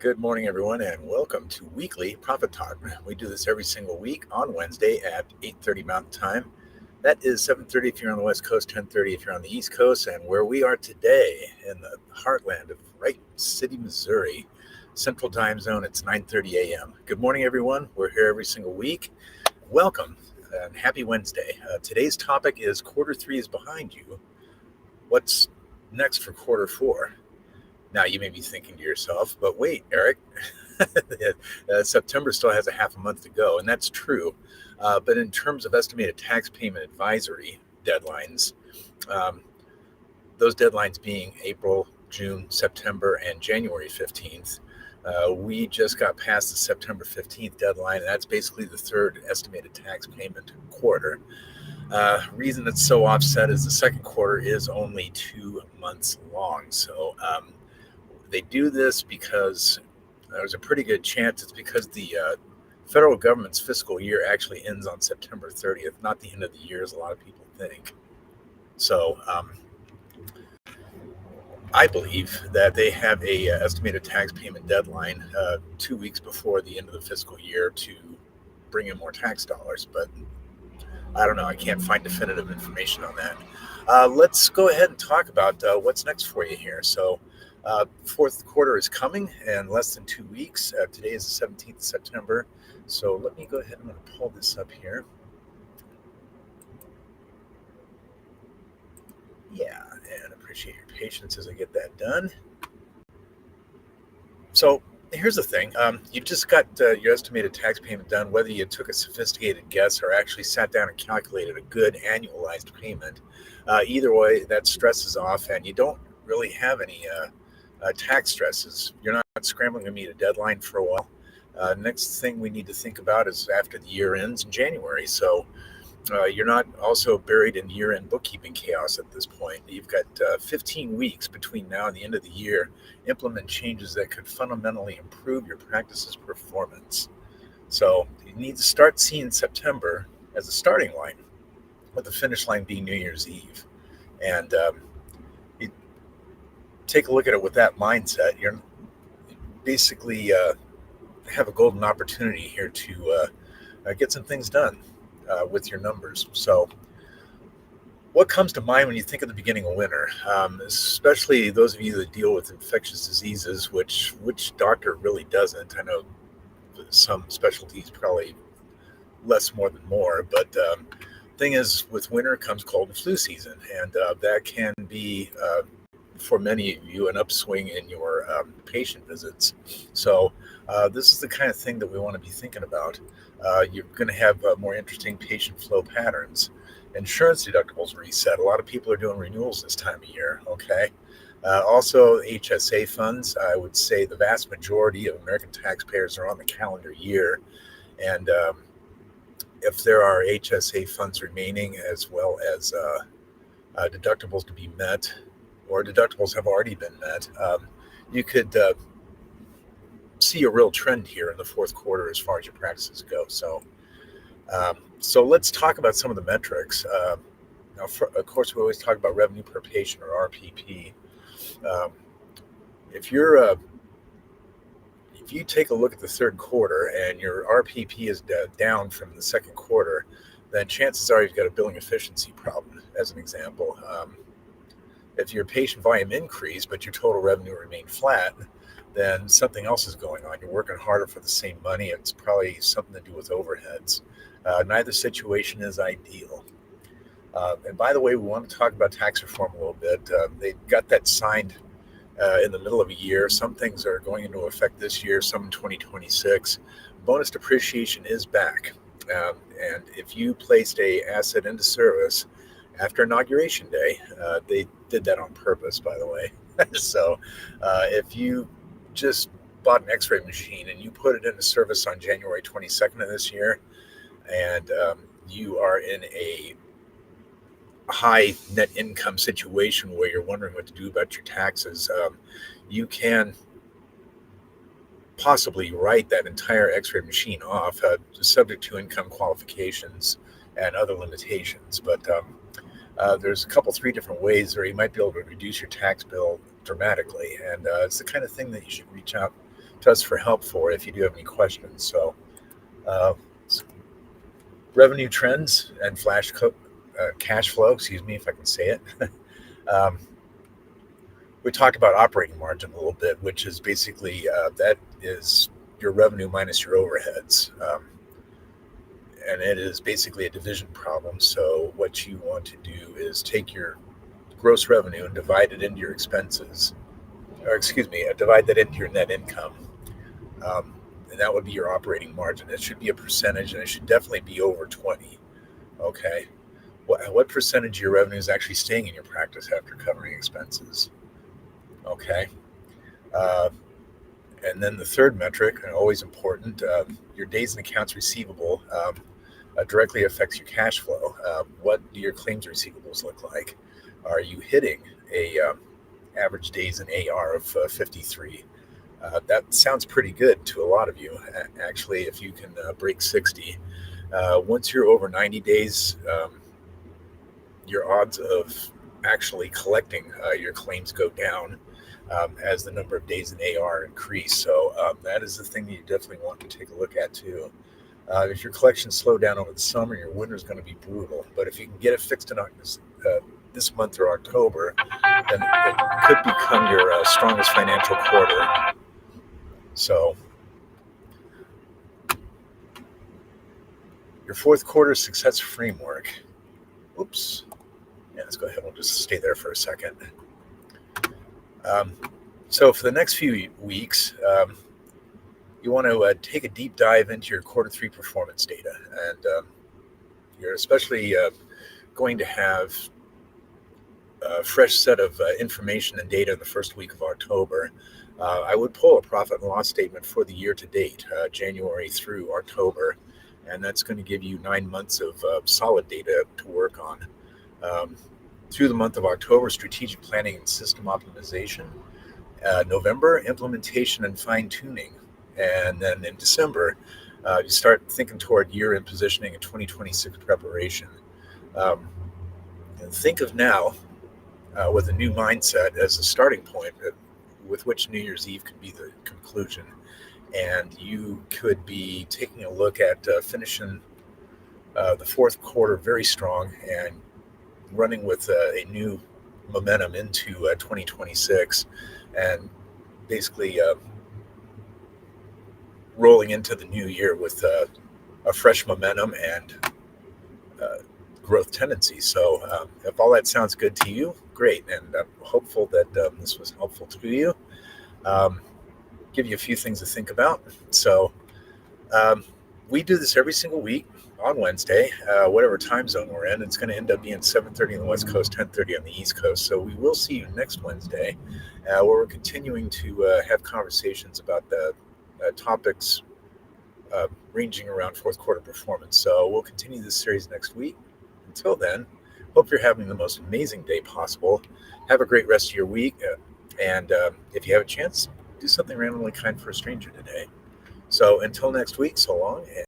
Good morning, everyone, and welcome to Weekly Profit Talk. We do this every single week on Wednesday at 8:30 Mountain Time. That is 7:30 if you're on the West Coast, 10:30 if you're on the East Coast, and where we are today in the heartland of Wright City, Missouri, Central Time Zone, it's 9:30 a.m. Good morning, everyone. We're here every single week. Welcome and happy Wednesday. Today's topic is Quarter 3 is behind you. What's next for Quarter 4? Now, you may be thinking to yourself, but wait, Eric, September still has a half a month to go, and that's true. But in terms of estimated tax payment advisory deadlines, um, those deadlines being April, June, September, and January 15th, we just got past the September 15th deadline, and that's basically the third estimated tax payment quarter. Reason it's so offset is the second quarter is only 2 months long. So they do this because there's a pretty good chance it's because the federal government's fiscal year actually ends on September 30th, not the end of the year, as a lot of people think. So I believe that they have a estimated tax payment deadline 2 weeks before the end of the fiscal year to bring in more tax dollars. But I don't know. I can't find definitive information on that. Let's go ahead and talk about what's next for you here. So, fourth quarter is coming in less than 2 weeks. Today is the 17th of September. So let me go ahead. I'm going to pull this up here. Yeah, and appreciate your patience as I get that done. So here's the thing. You just got your estimated tax payment done, whether you took a sophisticated guess or actually sat down and calculated a good annualized payment. Either way, that stress is off, and you don't really have any tax stresses. You're not scrambling to meet a deadline for a while. Next thing we need to think about is after the year ends in January. So you're not also buried in year-end bookkeeping chaos at this point. You've got 15 weeks between now and the end of the year. Implement changes that could fundamentally improve your practice's performance. So you need to start seeing September as a starting line, with the finish line being New Year's Eve. And you take a look at it with that mindset. You're basically have a golden opportunity here to get some things done with your numbers. So what comes to mind when you think of the beginning of winter, especially those of you that deal with infectious diseases, which doctor really doesn't? I know some specialties probably less more than more, but thing is, with winter comes cold and flu season, and that can be for many of you an upswing in your patient visits. So this is the kind of thing that we want to be thinking about. You're going to have more interesting patient flow patterns. Insurance deductibles reset. A lot of people are doing renewals this time of year. Okay. Also, HSA funds. I would say the vast majority of American taxpayers are on the calendar year, and if there are HSA funds remaining, as well as deductibles to be met, or deductibles have already been met, you could see a real trend here in the fourth quarter as far as your practices go. So let's talk about some of the metrics. Now, of course, we always talk about revenue per patient, or RPP. Um, if you take a look at the third quarter and your RPP is down from the second quarter, then chances are you've got a billing efficiency problem, as an example. If your patient volume increased, but your total revenue remained flat, then something else is going on. You're working harder for the same money. It's probably something to do with overheads. Neither situation is ideal. And by the way, we want to talk about tax reform a little bit. They got that signed in the middle of a year. Some things are going into effect this year, some in 2026. Bonus depreciation is back. And if you placed a asset into service after Inauguration Day, they did that on purpose, by the way. So if you just bought an x-ray machine and you put it into service on January 22nd of this year, and you are in a high net income situation where you're wondering what to do about your taxes, you can possibly write that entire x-ray machine off, subject to income qualifications and other limitations. But there's three different ways where you might be able to reduce your tax bill dramatically. And it's the kind of thing that you should reach out to us for help for if you do have any questions. So, uh, revenue trends and cash flow, excuse me if I can say it. um, we talked about operating margin a little bit, which is basically that is your revenue minus your overheads. And it is basically a division problem. So what you want to do is take your gross revenue and divide it into your expenses, or excuse me, divide that into your net income. Um, and that would be your operating margin. It should be a percentage, and it should definitely be over 20. Okay. What percentage of your revenue is actually staying in your practice after covering expenses? Okay. Uh, and then the third metric, and always important, your days in accounts receivable directly affects your cash flow. What do your claims receivables look like? Are you hitting a average days in AR of 53? That sounds pretty good to a lot of you. Actually, if you can break 60, once you're over 90 days, your odds of actually collecting your claims go down as the number of days in AR increase. So that is the thing that you definitely want to take a look at too. If your collections slow down over the summer, your winter is going to be brutal. But if you can get it fixed in this month or October, then it could become your strongest financial quarter. So your fourth quarter success framework. Oops. Yeah, let's go ahead. We'll just stay there for a second. So for the next few weeks, you want to take a deep dive into your quarter three performance data. And you're especially going to have a fresh set of information and data in the first week of October. I would pull a profit and loss statement for the year to date, January through October, and that's going to give you 9 months of solid data to work on. Through the month of October, strategic planning and system optimization. November, implementation and fine-tuning. And then in December, you start thinking toward year-end positioning and 2026 preparation. And think of now with a new mindset as a starting point with which New Year's Eve could be the conclusion. And you could be taking a look at finishing the fourth quarter very strong and running with a new momentum into 2026, and basically rolling into the new year with a fresh momentum and growth tendency. So if all that sounds good to you, great. And I'm hopeful that this was helpful to you. Give you a few things to think about. So we do this every single week on Wednesday, whatever time zone we're in. It's going to end up being 7:30 on the West Coast, 10:30 on the East Coast. So we will see you next Wednesday, where we're continuing to have conversations about the topics ranging around fourth quarter performance. So we'll continue this series next week. Until then, hope you're having the most amazing day possible. Have a great rest of your week. And if you have a chance, do something randomly kind for a stranger today. So until next week, so long.